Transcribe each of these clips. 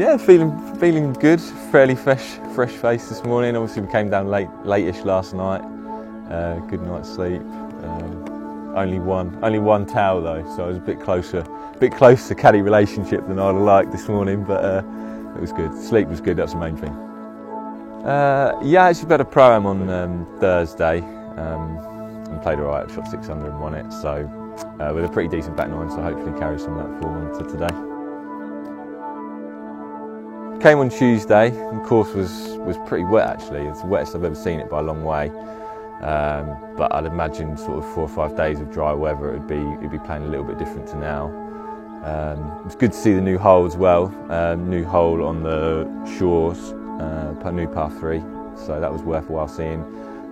Yeah, feeling good. Fairly fresh face this morning. Obviously, we came down late-ish last night. Good night's sleep. Only one towel though, so I was a bit closer to caddy relationship than I'd have liked this morning. But it was good. Sleep was good. That's the main thing. Yeah, I actually had a pro-am on Thursday and played alright. Shot 6 under and won it. So with a pretty decent back nine, so hopefully carry some of that form into today. Came on Tuesday, and the course was pretty wet actually. It's the wettest I've ever seen it by a long way. But I'd imagine sort of 4 or 5 days of dry weather, it'd be playing a little bit different to now. It was good to see the new hole as well. New hole on the shores, new par 3, so that was worthwhile seeing.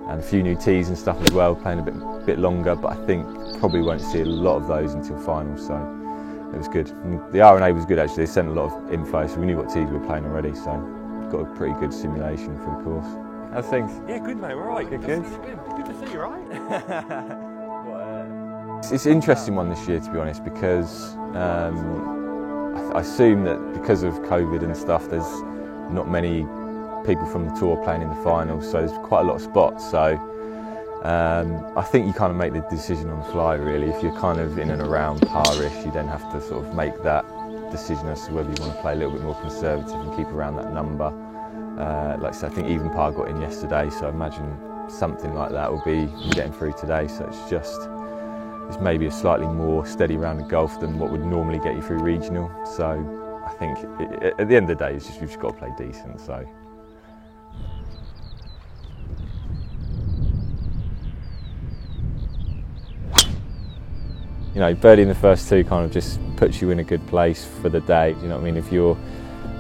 And a few new tees and stuff as well, playing a bit longer. But I think probably won't see a lot of those until finals. So it was good. And the R&A was good actually. They sent a lot of info, so we knew what tees we were playing already. So got a pretty good simulation for the course. How's things? Yeah, good mate, we're alright. Good. Good to see you, right? It's an interesting one this year, to be honest, because I assume that because of COVID and stuff, there's not many people from the tour playing in the finals, so there's quite a lot of spots. So I think you kind of make the decision on the fly, really. If you're kind of in and around par-ish, you then have to sort of make that decision as to whether you want to play a little bit more conservative and keep around that number. Like I said, I think even par got in yesterday, so I imagine something like that will be getting through today. So it's maybe a slightly more steady round of golf than what would normally get you through regional. So I think at the end of the day, it's just you've just got to play decent. So. You know, birdie in the first 2 kind of just puts you in a good place for the day. Do you know what I mean? If you're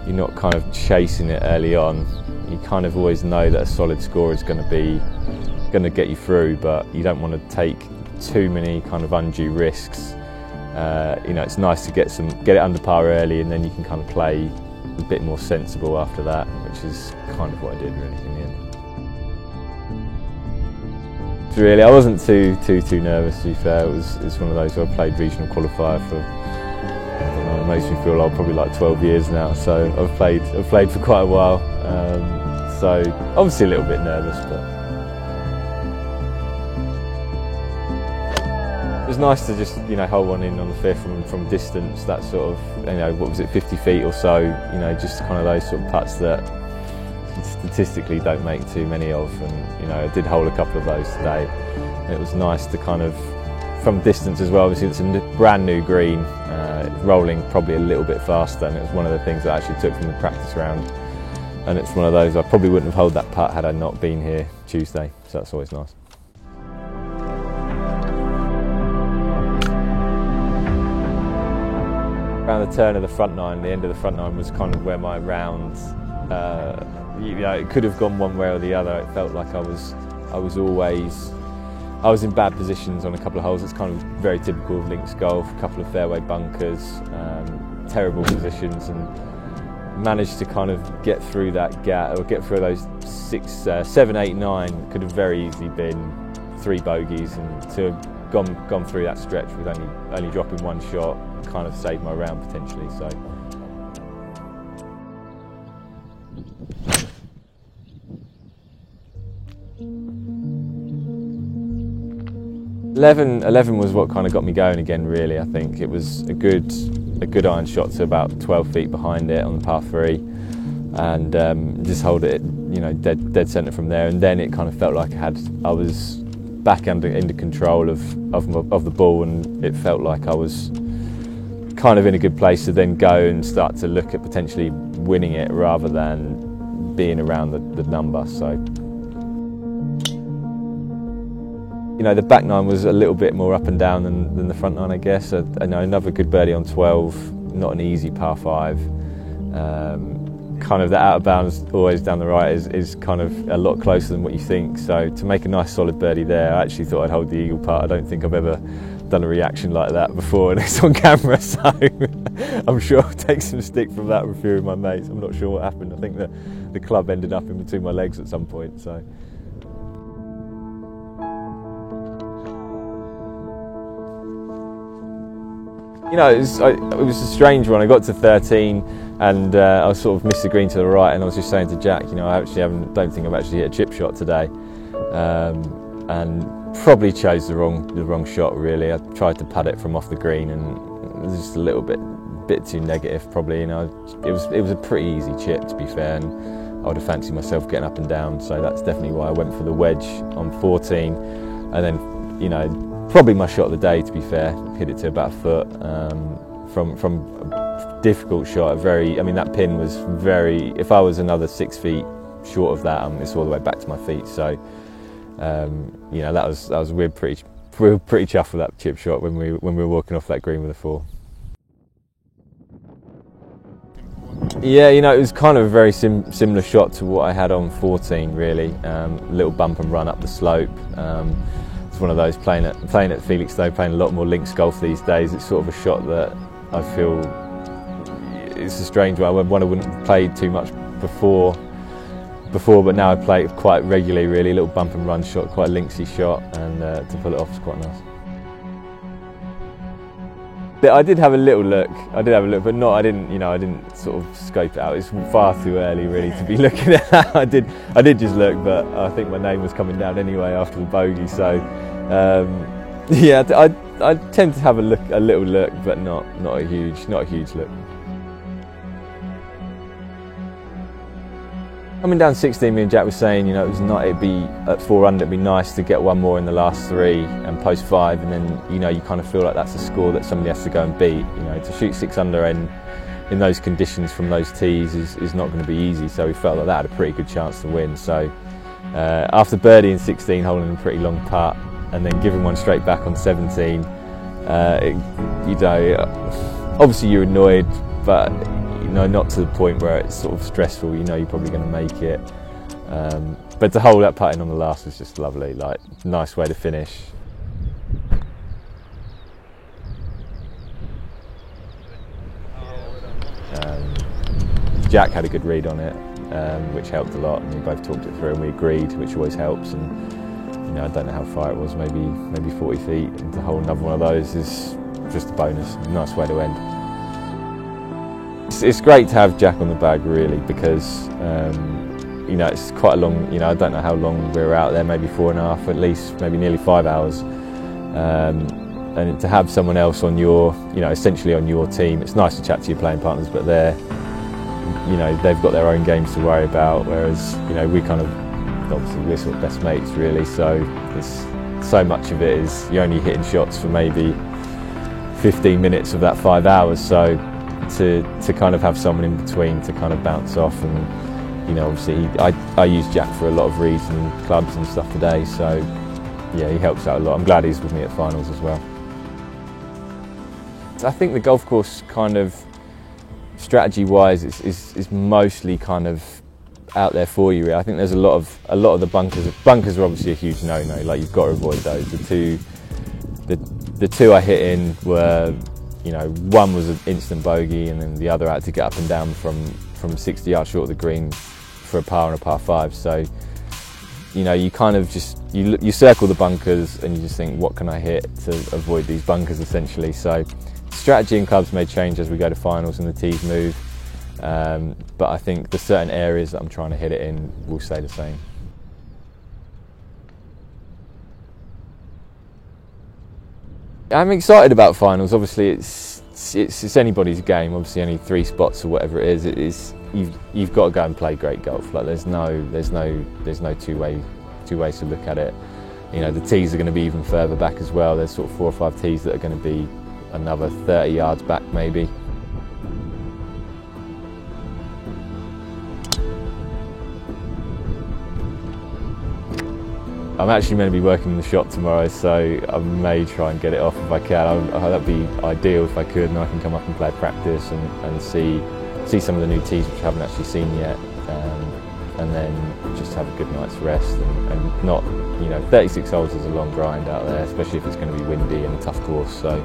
not kind of chasing it early on, you kind of always know that a solid score is going to get you through, but you don't want to take too many kind of undue risks. You know, it's nice to get it under par early, and then you can kind of play a bit more sensible after that, which is kind of what I did really in the end. Really, I wasn't too nervous, to be fair. It was one of those where I played regional qualifier for, I don't know, it makes me feel like probably like 12 years now. So I've played for quite a while. So obviously a little bit nervous, but it was nice to just, you know, hole one in on the 5th from distance. That sort of, you know, what was it, 50 feet or so. You know, just kind of those sort of putts that statistically don't make too many of, and you know, I did hold a couple of those today, and it was nice to kind of, from distance as well, obviously it's a brand new green, rolling probably a little bit faster, and it was one of the things I actually took from the practice round, and it's one of those I probably wouldn't have held that putt had I not been here Tuesday, so that's always nice. Around the turn of the front nine, the end of the front nine was kind of where my round, you know, it could have gone one way or the other. It felt like I was in bad positions on a couple of holes. It's kind of very typical of links golf. A couple of fairway bunkers, terrible positions, and managed to kind of get through that gap, or get through those 6, 7, 8, 9. Could have very easily been 3 bogeys, and to have gone through that stretch with only dropping 1 shot, kind of saved my round potentially. So. 11 was what kind of got me going again, really. I think it was a good iron shot to about 12 feet behind it on the par 3, and just hold it, you know, dead centre from there. And then it kind of felt like I was back into control of the ball, and it felt like I was kind of in a good place to then go and start to look at potentially winning it rather than being around the number. So. You know, the back nine was a little bit more up and down than the front nine, I guess. I know another good birdie on 12, not an easy par 5. Kind of the out of bounds always down the right is kind of a lot closer than what you think. So to make a nice solid birdie there, I actually thought I'd hold the eagle putt. I don't think I've ever done a reaction like that before, and it's on camera, so I'm sure I'll take some stick from that with a few of my mates. I'm not sure what happened. I think the club ended up in between my legs at some point. So. You know, it was a strange one. I got to 13, and I sort of missed the green to the right, and I was just saying to Jack, you know, don't think I've actually hit a chip shot today, and probably chose the wrong shot really. I tried to pad it from off the green, and it was just a little bit too negative probably. You know, it was a pretty easy chip to be fair, and I would have fancied myself getting up and down. So that's definitely why I went for the wedge on 14, and then, you know, probably my shot of the day to be fair. Hit it to about a foot from a difficult shot. I mean that pin was very. If I was another 6 feet short of that, it's all the way back to my feet. So. You know, we were pretty chuffed with that chip shot when we were walking off that green with a 4. Yeah, you know, it was kind of a very similar shot to what I had on 14 really. Little bump and run up the slope. It's one of those playing at Felixstowe, playing a lot more links golf these days. It's sort of a shot that I feel it's a strange one. One I wouldn't have played too much before, but now I play it quite regularly really. A little bump and run shot, quite a linksy shot, and to pull it off is quite nice. I did have a little look, but not. I didn't sort of scope it out. It's far too early really to be looking at that. I did just look, but I think my name was coming down anyway after the bogey. So yeah, I tend to have a little look, but not a huge look. Coming down 16, me and Jack was saying, you know, it'd be at 4 under, it'd be nice to get one more in the last 3 and post 5, and then, you know, you kind of feel like that's a score that somebody has to go and beat. You know, to shoot 6 under in those conditions from those tees is not going to be easy. So we felt like that had a pretty good chance to win. So after birdie in 16, holding a pretty long putt, and then giving one straight back on 17, you know, obviously you're annoyed, but. You know, not to the point where it's sort of stressful. You know, you're probably going to make it, but to hold that putting on the last was just lovely. Like, nice way to finish. Jack had a good read on it, which helped a lot, and we both talked it through and we agreed, which always helps. And you know, I don't know how far it was, maybe 40 feet, and to hold another one of those is just a bonus. Nice way to end. It's great to have Jack on the bag really, because you know, it's quite a long, you know, I don't know how long we were out there, maybe 4.5 at least, maybe nearly 5 hours, and to have someone else on your, you know, essentially on your team. It's nice to chat to your playing partners, but you know, they've got their own games to worry about, whereas, you know, we kind of, obviously we're sort of best mates really, so it's so much of it is you're only hitting shots for maybe 15 minutes of that 5 hours. So to kind of have someone in between to kind of bounce off, and you know, obviously I use Jack for a lot of reads and clubs and stuff today, so yeah, he helps out a lot. I'm glad he's with me at finals as well. I think the golf course kind of strategy wise is mostly kind of out there for you. I think there's a lot of the bunkers are obviously a huge no-no, like you've got to avoid those. The two I hit in were, you know, one was an instant bogey, and then the other I had to get up and down from 60 yards short of the green for a par and a par 5. So, you know, you kind of just, you circle the bunkers and you just think, what can I hit to avoid these bunkers essentially. So strategy and clubs may change as we go to finals and the tees move, but I think the certain areas that I'm trying to hit it in will stay the same. I'm excited about finals. Obviously, it's anybody's game. Obviously, only 3 spots or whatever it is. You've got to go and play great golf. Like there's no two ways to look at it. You know, the tees are going to be even further back as well. There's sort of 4 or 5 tees that are going to be another 30 yards back maybe. I'm actually meant to be working in the shop tomorrow, so I may try and get it off if I can. That'd be ideal if I could, and I can come up and play practice and see some of the new tees which I haven't actually seen yet, and then just have a good night's rest and not, you know, 36 holes is a long grind out there, especially if it's going to be windy and a tough course. So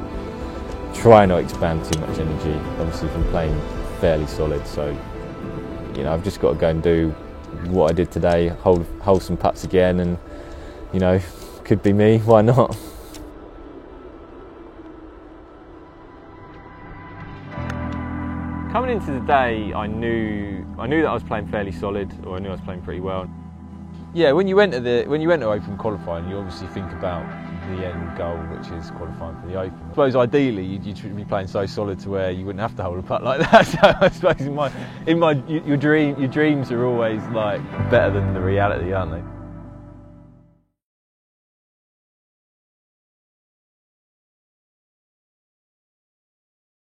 try not to expand too much energy. Obviously, if I'm playing fairly solid, so you know, I've just got to go and do what I did today, hold some putts again, and you know, could be me, why not? Coming into the day, I knew that I was playing fairly solid, or I knew I was playing pretty well. Yeah, when you went to Open qualifying, you obviously think about the end goal, which is qualifying for the Open. I suppose ideally you'd be playing so solid to where you wouldn't have to hold a putt like that. So I suppose your dreams are always like better than the reality, aren't they?